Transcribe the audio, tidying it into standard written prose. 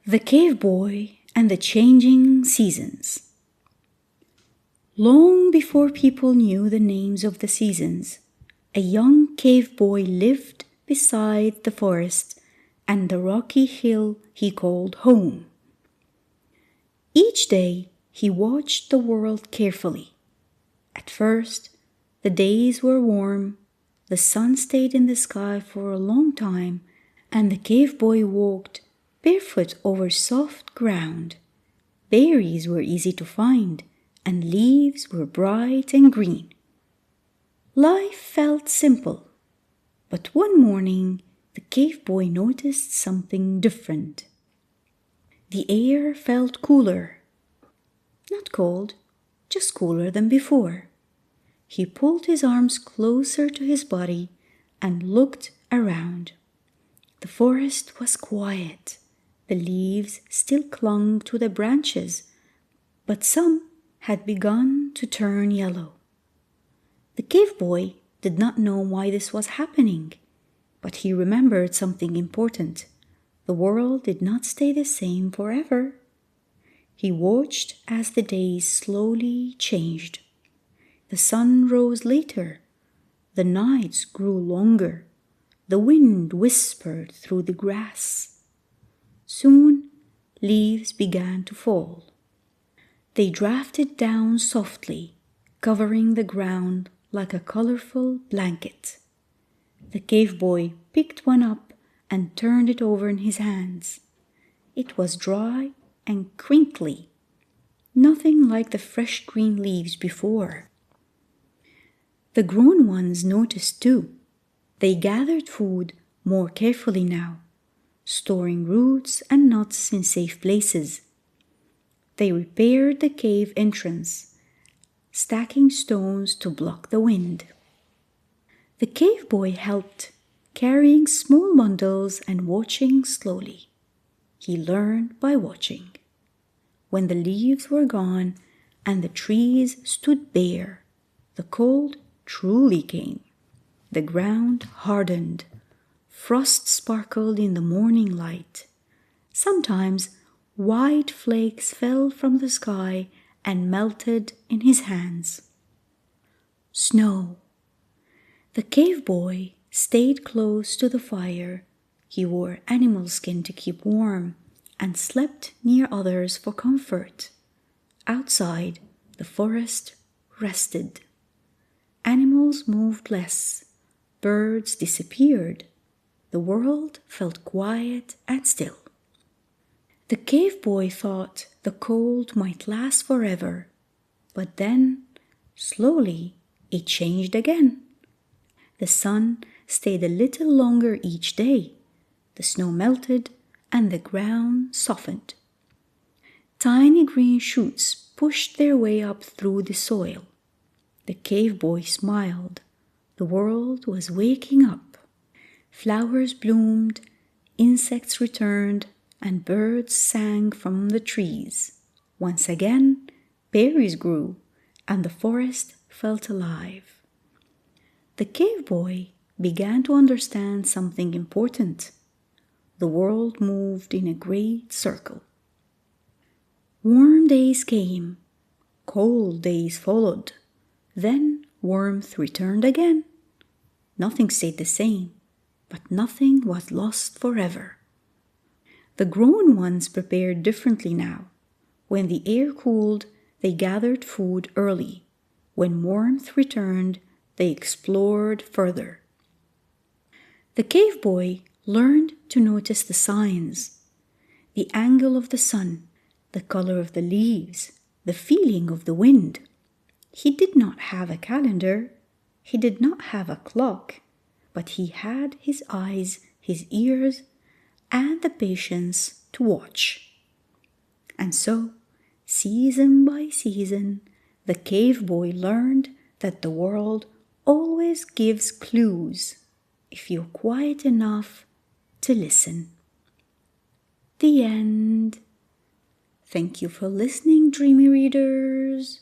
The Cave Boy and the Changing Seasons. Long before people knew the names of the seasons, a young cave boy lived beside the forest and the rocky hill he called home. Each day he watched the world carefully. At first, the days were warm, the sun stayed in the sky for a long time, and the cave boy walked barefoot over soft ground. Berries were easy to find, and leaves were bright and green. Life felt simple, but one morning the cave boy noticed something different. The air felt cooler. Not cold, just cooler than before. He pulled his arms closer to his body and looked around. The forest was quiet. The leaves still clung to the branches, but some had begun to turn yellow. The cave boy did not know why this was happening, but he remembered something important. The world did not stay the same forever. He watched as the days slowly changed. The sun rose later. The nights grew longer. The wind whispered through the grass. Soon, leaves began to fall. They drifted down softly, covering the ground like a colorful blanket. The cave boy picked one up and turned it over in his hands. It was dry and crinkly, nothing like the fresh green leaves before. The grown ones noticed too. They gathered food more carefully now, storing roots and nuts in safe places. They repaired the cave entrance, stacking stones to block the wind. The cave boy helped, carrying small bundles and watching slowly. He learned by watching. When the leaves were gone and the trees stood bare, the cold truly came. The ground hardened. Frost sparkled in the morning light. Sometimes white flakes fell from the sky and melted in his hands. Snow. The cave boy stayed close to the fire. He wore animal skin to keep warm and slept near others for comfort. Outside, the forest rested. Animals moved less. Birds disappeared. The world felt quiet and still. The cave boy thought the cold might last forever, but then, slowly, it changed again. The sun stayed a little longer each day. The snow melted and the ground softened. Tiny green shoots pushed their way up through the soil. The cave boy smiled. The world was waking up. Flowers bloomed, insects returned, and birds sang from the trees. Once again, berries grew, and the forest felt alive. The cave boy began to understand something important. The world moved in a great circle. Warm days came, cold days followed. Then warmth returned again. Nothing stayed the same, but nothing was lost forever. The grown ones prepared differently now. When the air cooled, they gathered food early. When warmth returned, they explored further. The cave boy learned to notice the signs, the angle of the sun, the color of the leaves, the feeling of the wind. He did not have a calendar. He did not have a clock, but he had his eyes, his ears, and the patience to watch. And so, season by season, the cave boy learned that the world always gives clues if you're quiet enough to listen. The end. Thank you for listening, dreamy readers.